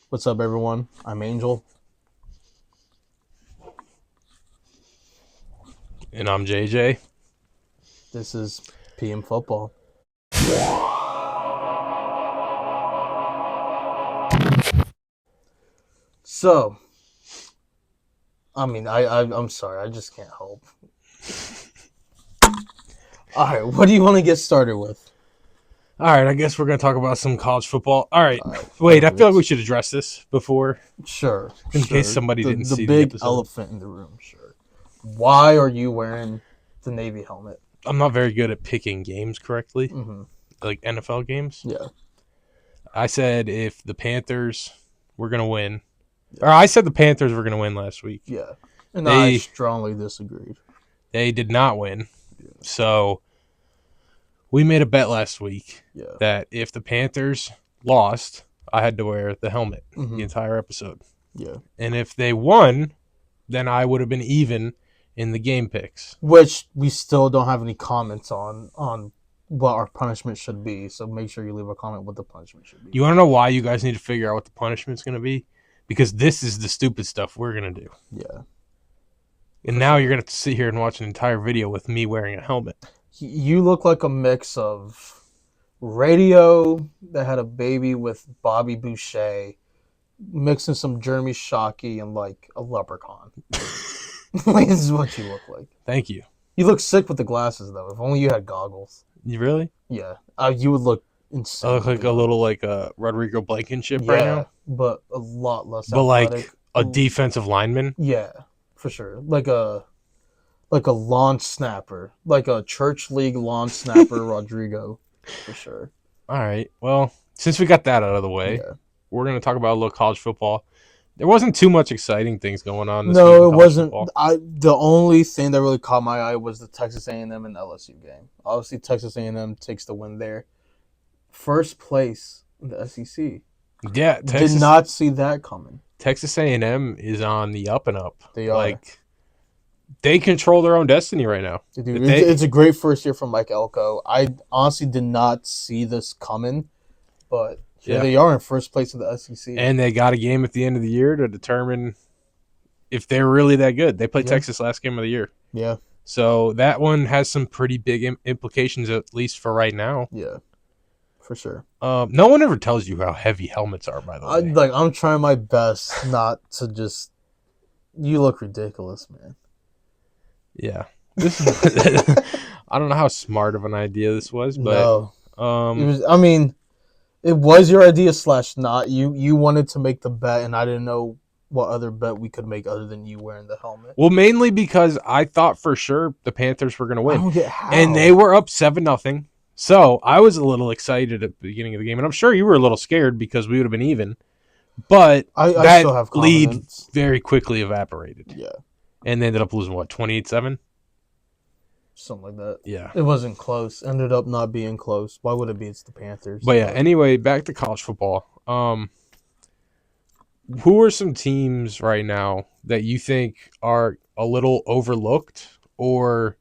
What's up, everyone? I'm Angel. And I'm JJ. This is PM Football. So, I'm sorry. I just can't help. All right, what do you want to get started with? All right, I guess we're going to talk about some college football. All right. Wait, I Perfect. feel like we should address this before, Sure. in case somebody didn't the see the big episode. elephant in the room. Sure. Why are you wearing the Navy helmet? I'm not very good at picking games correctly, Mm-hmm. like NFL games. Yeah. I said if the Panthers were going to win, or I said the Panthers were going to win last week. Yeah. And I They strongly disagreed. they did not win. So we made a bet last week Yeah. that if the Panthers lost, I had to wear the helmet Mm-hmm. the entire episode. Yeah. And if they won, then I would have been even in the game picks. Which we still don't have any comments on what our punishment should be. So make sure you leave a comment what the punishment should be. You want to know why you guys need to figure out what the punishment's going to be? Because this is the stupid stuff we're going to do. Yeah. And now you're going to sit here and watch an entire video with me wearing a helmet. You look like a mix of Radio that had a baby with Bobby Boucher, mixing some Jeremy Shockey and like a leprechaun. Like, this is what you look like. Thank you. You look sick with the glasses though. If only you had goggles. You really? Yeah, you would look insane. I look like a little like a Rodrigo Blankenship right now. But a lot less But athletic. like a defensive lineman. Yeah, for sure. Like a lawn snapper, like a church league lawn snapper, Rodrigo, for sure. All right. Well, since we got that out of the way, we're going to talk about a little college football. There wasn't too much exciting things going on this week in No, it college wasn't. football. The only thing that really caught my eye was the Texas A&M and LSU game. Obviously, Texas A&M takes the win there. First place in the SEC. Yeah, Did not see that coming. Texas A&M is on the up and up. They are. Like, they control their own destiny right now. Dude, it's a great first year from Mike Elko. I honestly did not see this coming, but here they are in first place in the SEC. And they got a game at the end of the year to determine if they're really that good. They played Texas last game of the year. Yeah. So that one has some pretty big implications, at least for right now. Yeah, for sure. No one ever tells you how heavy helmets are, by the way. I'm trying my best not to just... You look ridiculous, man. Yeah. I don't know how smart of an idea this was, but no. It was your idea / not. You wanted to make the bet, and I didn't know what other bet we could make other than you wearing the helmet. Well, mainly because I thought for sure the Panthers were going to win. I don't get how. And they were up 7-0. So I was a little excited at the beginning of the game, and I'm sure you were a little scared because we would have been even. But I that still have lead confidence. very quickly evaporated. Yeah. And they ended up losing, what, 28-7? Something like that. Yeah. It wasn't close. Ended up not being close. Why would it be? It's the Panthers. But yeah, anyway, back to college football. Who are some teams right now that you think are a little overlooked or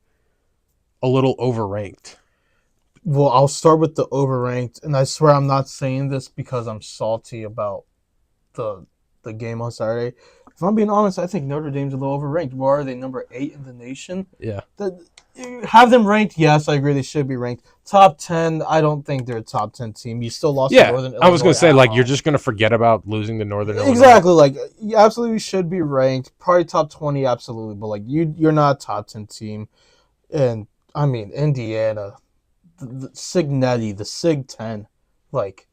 a little overranked? Well, I'll start with the overranked, and I swear I'm not saying this because I'm salty about the game on Saturday. If I'm being honest, I think Notre Dame's a little overranked. Why are they number 8 in the nation? Yeah. Have them ranked? Yes, I agree they should be ranked. Top 10, I don't think they're a top 10 team. You still lost to Northern Illinois. I was going to say, like, you're just going to forget about losing to Northern Illinois. Exactly. Like, you absolutely should be ranked. Probably top 20, absolutely. But, like, you're not a top 10 team. And, I mean, Indiana, the Signetti, the Sig 10, like,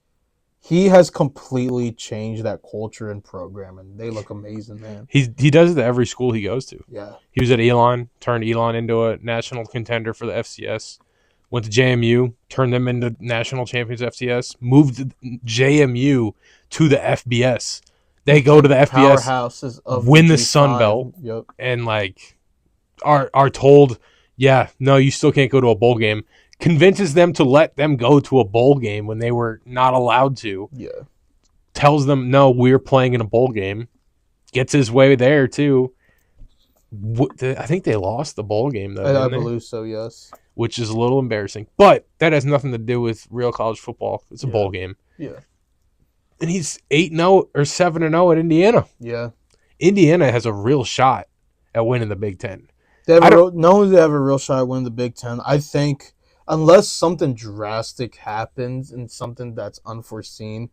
he has completely changed that culture and program, and they look amazing, man. He does it at every school he goes to. Yeah. He was at Elon, turned Elon into a national contender for the FCS. Went to JMU, turned them into national champions FCS. Moved JMU to the FBS. They go to the FBS, powerhouses of win the Sun Belt, and like are told, yeah, no, you still can't go to a bowl game. Convinces them to let them go to a bowl game when they were not allowed to. Yeah. Tells them, no, we're playing in a bowl game. Gets his way there, too. I think they lost the bowl game, though. I believe so, yes. Which is a little embarrassing. But that has nothing to do with real college football. It's a bowl game. Yeah. And he's 8-0 or 7-0 at Indiana. Yeah. Indiana has a real shot at winning the Big Ten. They have I don't. not only do they have a real shot at winning the Big Ten, I think unless something drastic happens and something that's unforeseen,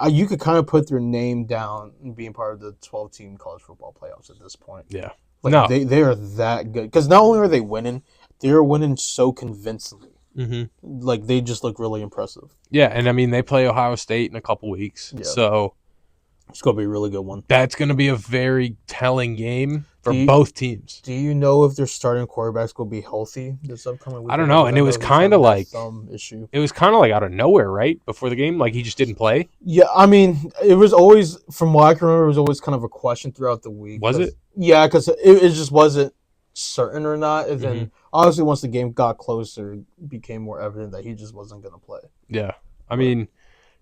you could kind of put their name down and being part of the 12-team college football playoffs at this point. Yeah. Like No. they are that good because not only are they winning, they're winning so convincingly. Mm-hmm. Like they just look really impressive. Yeah, and I mean they play Ohio State in a couple weeks, Yeah. so It's gonna be a really good one. that's going to be a very telling game for Do you- both teams. Do you know if their starting quarterbacks will be healthy this upcoming week? I don't know, and it was kind of like some issue. it was kind of like out of nowhere, right before the game, like he just didn't play. Yeah, I mean, it was always, from what I can remember, it was always kind of a question throughout the week. Was it? Yeah, because it just wasn't certain or not. And then Mm-hmm. obviously once the game got closer, it became more evident that he just wasn't going to play. Yeah, I mean,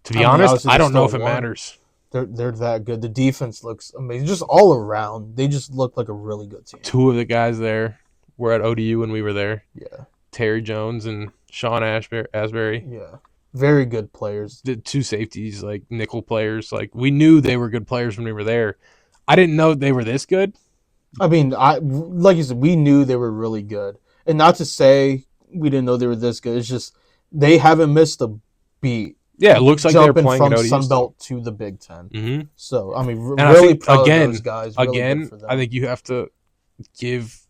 to be I mean, honest, obviously I they don't know if still it won. matters. They're that good. The defense looks amazing. Just all around, they just look like a really good team. Two of the guys there were at ODU when we were there. Yeah, Terry Jones and Sean Asbury. yeah, very good players. The two safeties, like nickel players. Like we knew they were good players when we were there. I didn't know they were this good. I mean, like you said, we knew they were really good, and not to say we didn't know they were this good. It's just they haven't missed a beat. Yeah, it looks like they're Jumping playing from at ODU. Sunbelt to the Big Ten. Mm-hmm. So I mean, And I really think, proud again- of those guys. Really good Again, for them. I think you have to give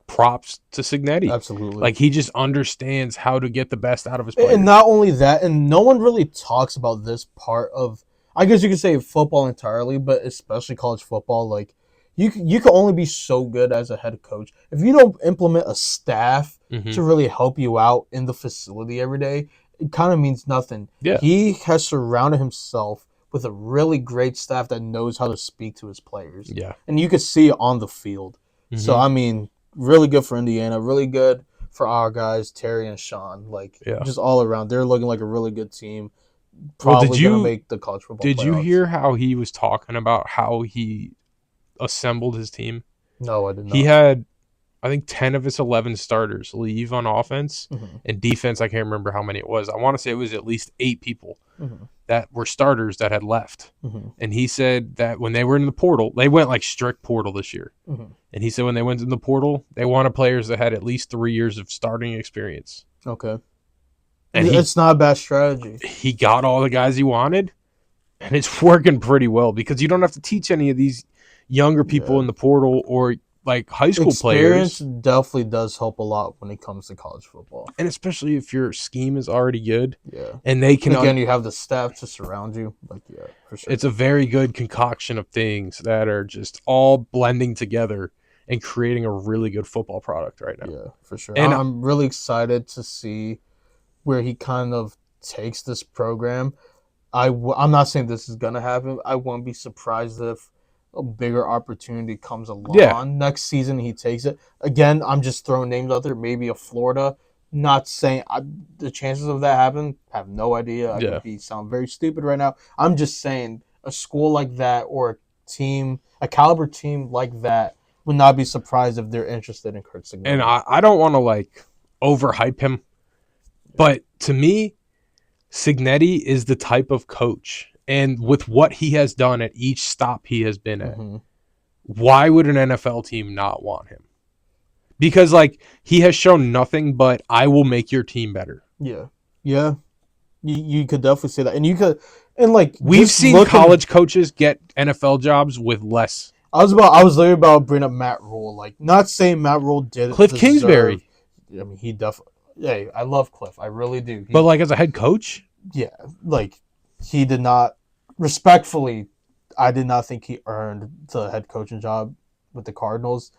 props to Signetti. Absolutely. Like he just understands how to get the best out of his players. And not only that, and no one really talks about this part of, I guess you could say football entirely, but especially college football. Like you can only be so good as a head coach if you don't implement a staff Mhm. to really help you out in the facility every day. It kind of means nothing. Yeah. He has surrounded himself with a really great staff that knows how to speak to his players. Yeah. And you could see it on the field. So, Mhm. I mean, really good for Indiana. Really good for our guys, Terry and Sean. Like, Yeah. just all around. They're looking like a really good team. Well, Probably did going to you- make the college football Did you playoffs. hear how he was talking about how he assembled his team? No, I did not. He had, I think, 10 of his 11 starters leave on offense. Mhm, And defense, I can't remember how many it was. I want to say it was at least 8 people mhm, that were starters that had left. mhm, And he said that when they were in the portal, they went like strict portal this year. mhm. And he said when they went in the portal, they wanted players that had at least 3 years of starting experience. Okay. And It's not a bad strategy. he got all the guys he wanted, and it's working pretty well because you don't have to teach any of these younger people Yeah. in the portal or like high school Experience players. definitely does help a lot when it comes to college football. And especially if your scheme is already good Yeah. and they can Again, you have the staff to surround you. Like, yeah, for sure. it's a very good concoction of things that are just all blending together and creating a really good football product right now. Yeah, for sure. And- I'm really excited to see where he kind of takes this program. I'm not saying this is going to happen. I won't be surprised if a bigger opportunity comes along Yeah. next season. He takes it. Again, I'm just throwing names out there. Maybe a Florida. Not saying the chances of that happen. Have no idea. I Yeah. could sound very stupid right now. I'm just saying a school like that or a team, a caliber team like that, would not be surprised if they're interested in Kurt Signetti. And I don't want to like overhype him, but to me, Signetti is the type of coach, and with what he has done at each stop he has been at, Mhm. why would an NFL team not want him? Because like he has shown nothing but I will make your team better. Yeah, yeah. You could definitely say that, and you could, and like We've just seen looking- college coaches get NFL jobs with less. I was literally about to bring up Matt Rule. Like, not saying Matt Rule did Cliff Kingsbury. I mean, he definitely. Hey, I love Cliff. I really do. But like as a head coach, Yeah, like he did not. Respectfully, I did not think he earned the head coaching job with the Cardinals.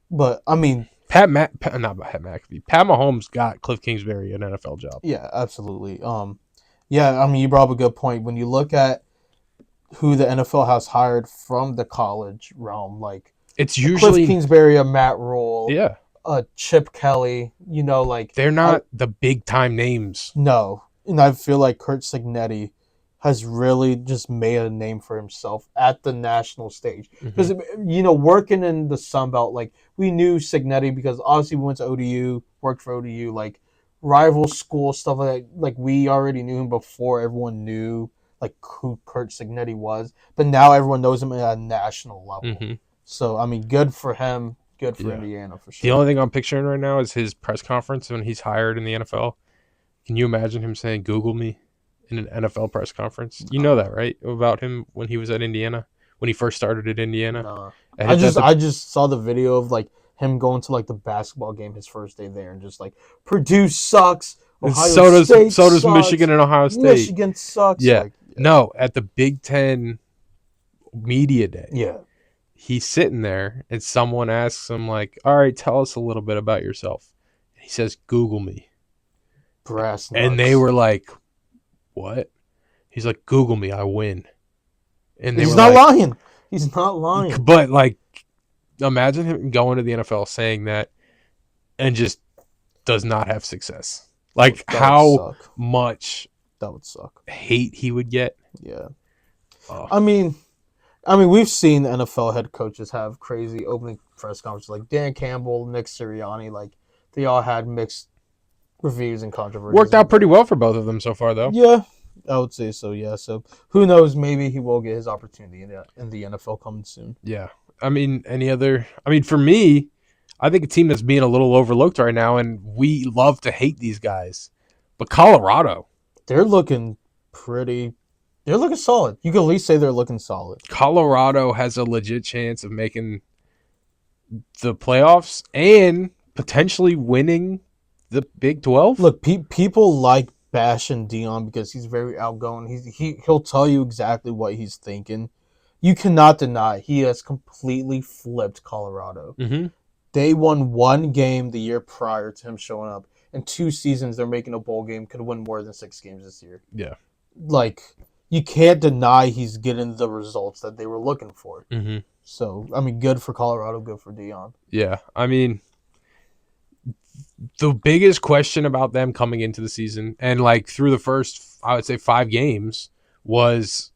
But I mean, Pat McAfee. Pat Mahomes got Cliff Kingsbury an NFL job. yeah, absolutely. Yeah, I mean, you brought up a good point. When you look at who the NFL has hired from the college realm, like It's Cliff usually Kingsbury, a Matt Rule, yeah. Chip Kelly, like They're not the big time names. no. And I feel like Kurt Signetti has really just made a name for himself at the national stage. Because, working in the Sun Belt, like, we knew Signetti because obviously we went to ODU, worked for ODU, like, rival school, stuff like that. Like, we already knew him before everyone knew, like who Kurt Signetti was, but now everyone knows him at a national level. Mm-hmm. So I mean, good for him. Good for Yeah. Indiana for The sure. only thing I'm picturing right now is his press conference when he's hired in the NFL. Can you imagine him saying "Google me" in an NFL press conference? You know that, right? About him when he was at Indiana, when he first started at Indiana. Nah, At the I just saw the video of like him going to like the basketball game his first day there and just like Purdue sucks, Ohio State so does sucks, Michigan and Ohio State. Michigan sucks. Yeah. Like No, at the Big Ten media day, yeah, he's sitting there and someone asks him like, "All right, tell us a little bit about yourself." He says, "Google me." brass And they knucks. were like, "What?" He's like, "Google me, I win." And they He's were not like, lying. He's not lying. but like, imagine him going to the NFL saying that and just does not have success. Like That would how suck. much That would suck. hate he would get. Yeah. Oh. I mean, we've seen NFL head coaches have crazy opening press conferences, like Dan Campbell, Nick Sirianni. Like they all had mixed reviews and controversies. Worked out pretty well for both of them so far, though. Yeah, I would say so. Yeah. So who knows? Maybe he will get his opportunity in the NFL coming soon. Yeah. I mean, for me, I think a team that's being a little overlooked right now, and we love to hate these guys, but Colorado. They're looking pretty. They're looking solid. You can at least say they're looking solid. Colorado has a legit chance of making the playoffs and potentially winning the Big 12. Look, people like bashing Dion because he's very outgoing. He'll tell you exactly what he's thinking. You cannot deny he has completely flipped Colorado. Mm-hmm. They won one game the year prior to him showing up. In 2 seasons, they're making a bowl game. Could win more than 6 games this year. Yeah. Like, you can't deny he's getting the results that they were looking for. Mm-hmm. So, I mean, good for Colorado, good for Dion. Yeah. I mean, the biggest question about them coming into the season and like through the first, I would say 5 games was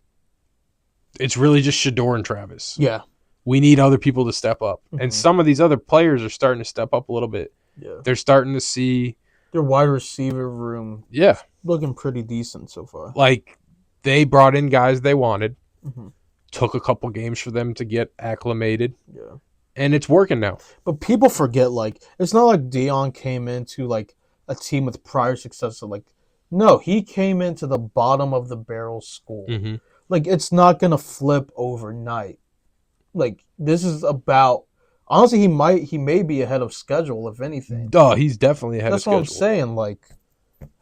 it's really just Shador and Travis. Yeah. We need other people to step up. Mm-hmm. And some of these other players are starting to step up a little bit. Yeah. They're starting to see their wide receiver room looking pretty decent so far. Like they brought in guys they wanted. Mm-hmm. Took a couple games for them to get acclimated. Yeah. And it's working now. But people forget, like, it's not like Dion came into, like, a team with prior success. So, like, no, he came into the bottom of the barrel school. Mm-hmm. Like, it's not going to flip overnight. Like, this is about, honestly, he may be ahead of schedule, if anything. Oh, he's definitely ahead of schedule. That's what I'm saying. Like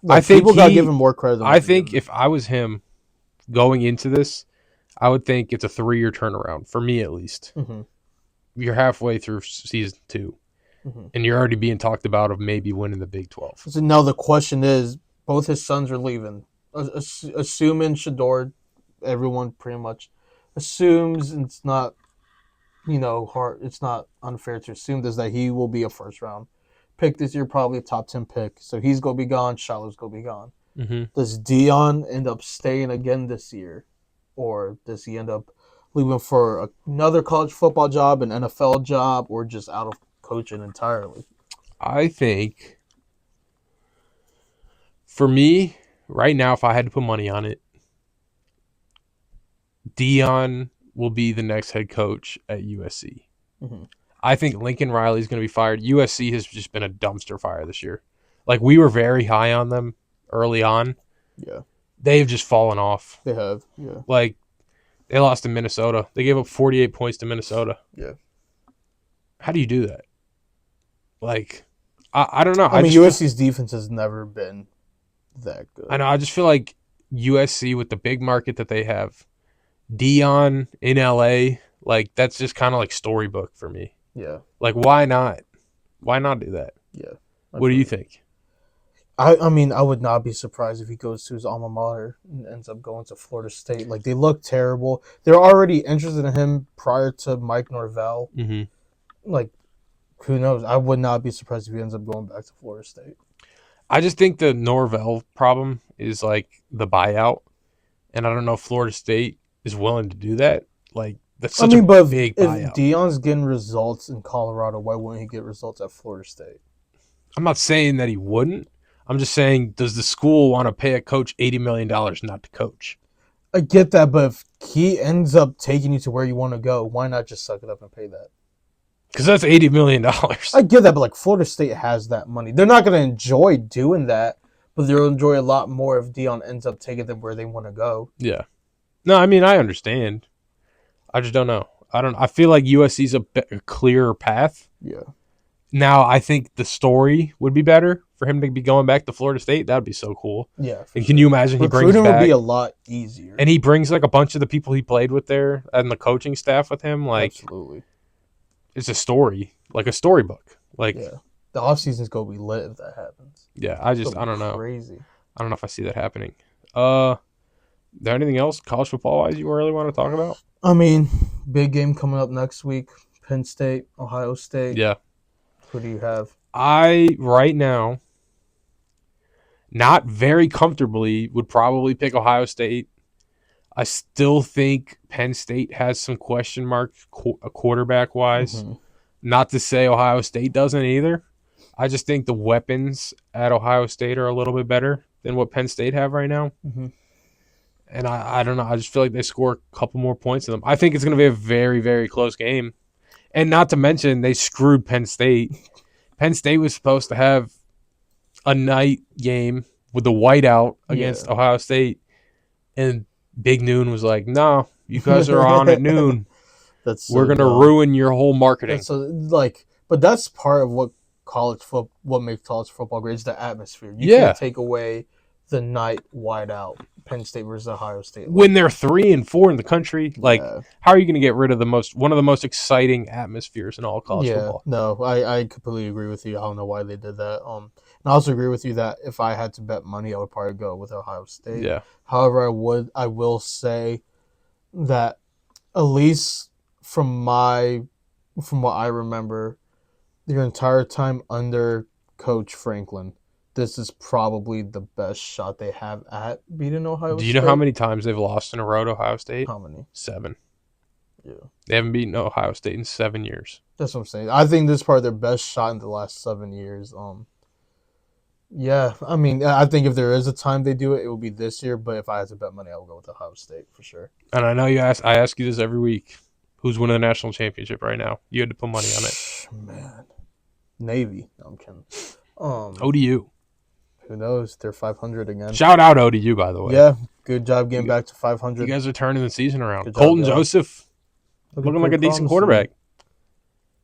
I think people got to give him more credit. I think if I was him going into this, I would think it's a 3-year turnaround, for me at least. Mm-hmm. You're halfway through season 2, mm-hmm. and you're already being talked about of maybe winning the Big 12. So now the question is, both his sons are leaving. Assuming Shador, everyone pretty much assumes it's not, hard. It's not unfair to assume this that he will be a first round pick this year, probably a top 10 pick. So he's gonna be gone. Shiloh's gonna be gone. Mm-hmm. Does Dion end up staying again this year, or does he end up leaving for another college football job, an NFL job, or just out of coaching entirely? I think, for me, right now, if I had to put money on it, Dion will be the next head coach at USC. Mm-hmm. I think Lincoln Riley is going to be fired. USC has just been a dumpster fire this year. Like, we were very high on them early on. Yeah. They've just fallen off. They have, yeah. Like, they lost to Minnesota. They gave up 48 points to Minnesota. Yeah. How do you do that? Like, I don't know. I mean, USC's defense has never been that good. I know. I just feel like USC, with the big market that they have, Dion in LA, like, that's just kind of like storybook for me. Yeah. Like, why not? Why not do that? Yeah. What do you think? I mean, I would not be surprised if he goes to his alma mater and ends up going to Florida State. Like, they look terrible. They're already interested in him prior to Mike Norvell. Mm-hmm. Like, who knows? I would not be surprised if he ends up going back to Florida State. I just think the Norvell problem is, like, the buyout. And I don't know if Florida State is willing to do that. Like, that's such a big buyout. If Dion's getting results in Colorado, why wouldn't he get results at Florida State? I'm not saying that he wouldn't. I'm just saying, does the school want to pay a coach $80 million not to coach? I get that, but if he ends up taking you to where you want to go, why not just suck it up and pay that? Because that's $80 million. I get that, but like Florida State has that money. They're not going to enjoy doing that, but they'll enjoy a lot more if Dion ends up taking them where they want to go. Yeah. No, I mean, I understand. I just don't know. I feel like USC's a clearer path. Yeah. Now, I think the story would be better for him to be going back to Florida State. That would be so cool. Yeah. And can you imagine he brings Recruiting back, would be a lot easier. and he brings like a bunch of the people he played with there and the coaching staff with him? Like, absolutely. It's a story, like a storybook. Like, Yeah. The offseason's going to be lit if that happens. Yeah, I don't know. Crazy. I don't know if I see that happening. Is there anything else college football wise you really want to talk about? I mean, big game coming up next week. Penn State, Ohio State. Yeah. Who do you have? Right now, not very comfortably, would probably pick Ohio State. I still think Penn State has some question marks quarterback wise. Mm-hmm. Not to say Ohio State doesn't either. I just think the weapons at Ohio State are a little bit better than what Penn State have right now. Mm-hmm. And I don't know. I just feel like they score a couple more points than them. I think it's going to be a very, very close game. And not to mention, they screwed Penn State. Penn State was supposed to have a night game with the whiteout against Ohio State. And Big Noon was like, no, you guys are on at noon. We're going to ruin your whole marketing. But that's part of what makes college football great is the atmosphere. You can't take away the night whiteout. Penn State versus Ohio State. When they're 3 and 4 in the country, how are you going to get rid of one of the most exciting atmospheres in all college football? No, I completely agree with you. I don't know why they did that. And I also agree with you that if I had to bet money, I would probably go with Ohio State. Yeah. However, I will say that at least from what I remember, the entire time under Coach Franklin, this is probably the best shot they have at beating Ohio State. Do you know how many times they've lost in a row to Ohio State? How many? 7. Yeah. They haven't beaten Ohio State in 7 years. That's what I'm saying. I think this is probably their best shot in the last 7 years. Yeah, I mean, I think if there is a time they do it, it will be this year. But if I had to bet money, I would go with Ohio State for sure. And I know I ask you this every week. Who's winning the national championship right now? You had to put money on it. Man, Navy. No, I'm kidding. ODU. Who knows? They're 500 again. Shout out ODU, by the way. Yeah, good job getting back to 500. You guys are turning the season around. Good Colton job, Joseph looking like a decent quarterback.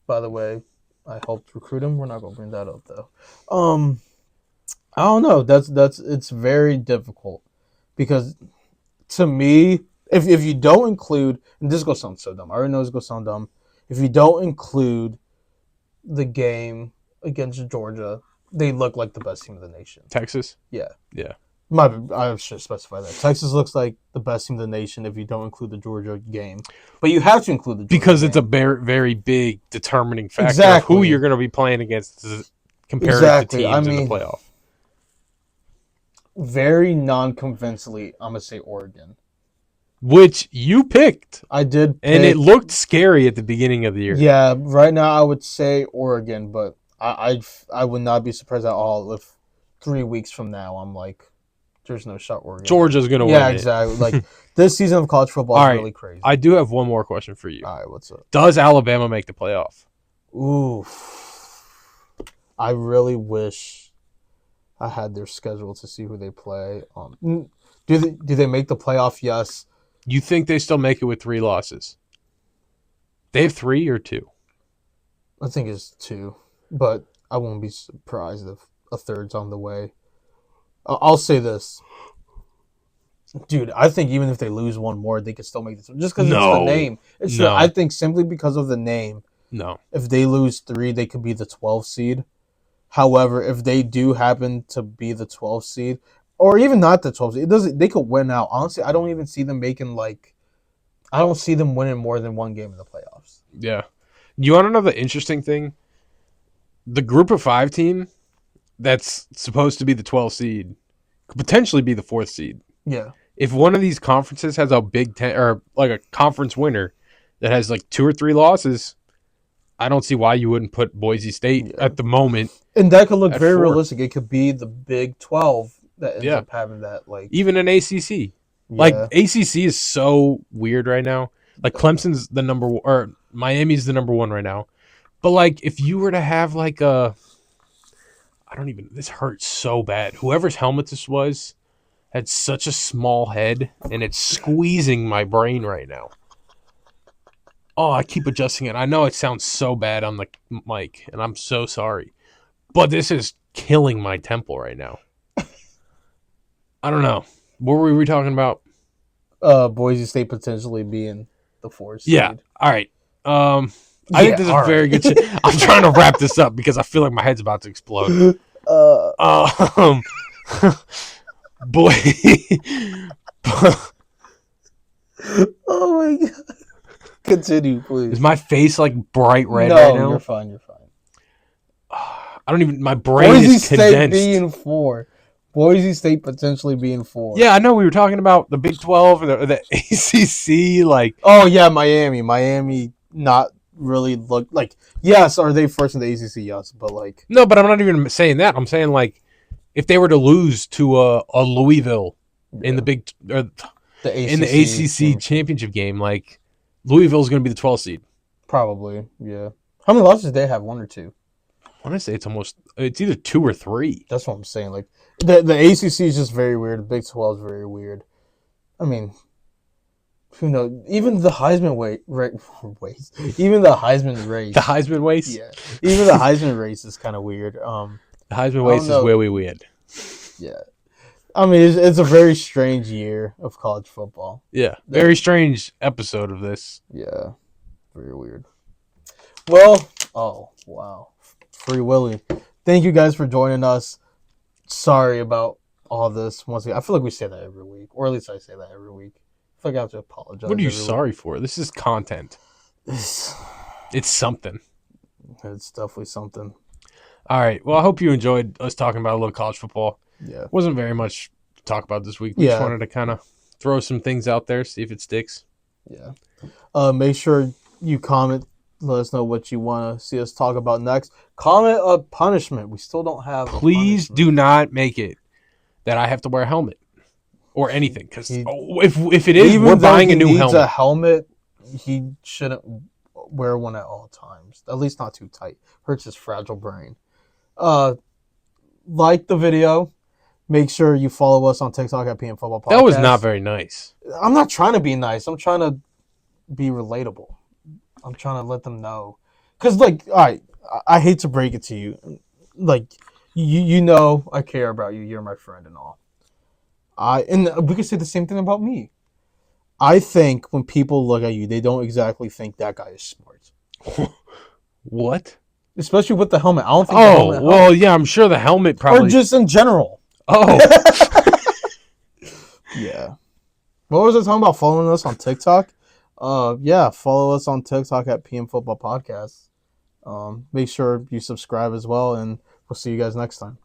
By the way, I helped recruit him. We're not going to bring that up though. I don't know. It's very difficult because to me, if you don't include, and this is going to sound so dumb. I already know it's going to sound dumb. If you don't include the game against Georgia, they look like the best team in the nation. Texas? Yeah. Yeah. I should specify that. Texas looks like the best team in the nation if you don't include the Georgia game. But you have to include the Georgia because it's game. a very, very big determining factor of who you're going to be playing against compared to teams in the playoff. Very non-convincingly, I'm going to say Oregon. Which you picked. I did. And it looked scary at the beginning of the year. Yeah, right now I would say Oregon, but I would not be surprised at all if 3 weeks from now I'm like, there's no shot Oregon. Georgia's going to win. Yeah, exactly. Like this season of college football is really crazy. I do have one more question for you. All right, what's up? Does Alabama make the playoff? Ooh, I really wish I had their schedule to see who they play. Do they make the playoff? Yes. You think they still make it with 3 losses? They have 3 or 2? I think it's 2, but I won't be surprised if a third's on the way. I'll say this. Dude, I think even if they lose one more, they could still make this. Just because it's the name. I think simply because of the name. No. If they lose 3, they could be the 12th seed. However, if they do happen to be the 12th seed, or even not the 12th seed, they could win out. Honestly, I don't even see them I don't see them winning more than one game in the playoffs. Yeah. You want to know the interesting thing? The group of 5 team that's supposed to be the 12th seed could potentially be the 4th seed. Yeah. If one of these conferences has a Big Ten or like a conference winner that has like 2 or 3 losses, I don't see why you wouldn't put Boise State at the moment. And that could look very realistic. It could be the Big 12 that ends up having that. Even an ACC. Like Yeah. ACC is so weird right now. Like Clemson's the number one, or Miami's the number one right now. But like if you were to have like a, I don't even. This hurts so bad. Whoever's helmet this was had such a small head, and it's squeezing my brain right now. Oh, I keep adjusting it. I know it sounds so bad on the mic, and I'm so sorry. But this is killing my temple right now. I don't know. What were we talking about? Boise State potentially being the 4th Yeah. seed. All right. I think Yeah, this is all very right. good shit. I'm trying to wrap this up because I feel like my head's about to explode. uh, Um, boy, oh my god. Continue, is please. my face like bright red right No, you're now? fine. You're fine. I don't even. My brain Boise is State condensed. being 4. Boise State potentially being 4. Yeah, I know we were talking about the Big 12 and the ACC. Like, Oh yeah, Miami. Miami not really look like. Yes, are they first in the ACC? Yes, but like. no, but I'm not even saying that. I'm saying like, if they were to lose to a Louisville in the Yeah. Big or The in the ACC ACC championship game, like Louisville's going to be the 12th seed. probably. Yeah. How many losses did they have? 1 or 2? I want to say it's either 2 or 3. That's what I'm saying. Like the ACC is just very weird. The Big 12 is very weird. I mean, who knows? Even the Heisman race, even the Heisman race. The Heisman race. Yeah, even the Heisman race is kind of weird. The Heisman I race don't is know. where we win. Yeah, I mean it's a very strange year of college football. Yeah, very strange episode of this. Yeah, very weird. Well, oh wow, Free Willy. Thank you guys for joining us. Sorry about all this. Once again, I feel like we say that every week, or at least I say that every week. I feel like I have to apologize. What are you every sorry for? This is content. week. It's something. It's definitely something. All right. Well, I hope you enjoyed us talking about a little college football. Yeah. Wasn't very much to talk about this week. We just Yeah. wanted to kind of throw some things out there, see if it sticks. Yeah. Make sure you comment. Let us know what you want to see us talk about next. Comment a punishment. We still don't have. Please do not make it that I have to wear a helmet or anything. Because if it is, we're buying a new helmet. A helmet. He shouldn't wear one at all times. At least not too tight. Hurts his fragile brain. Like the video. Make sure you follow us on TikTok at PM Football Podcast. That was not very nice. I'm not trying to be nice. I'm trying to be relatable. I'm trying to let them know. Because, like, all right, I hate to break it to you. Like, you know I care about you. You're my friend and all. And we could say the same thing about me. I think when people look at you, they don't exactly think that guy is smart. What? Especially with the helmet. I don't think the helmet helmet. Well, yeah, I'm sure the helmet probably. Or just in general. Oh. Yeah. What was I talking about? Following us on TikTok? Yeah, follow us on TikTok at PM Football Podcast. Make sure you subscribe as well, and we'll see you guys next time.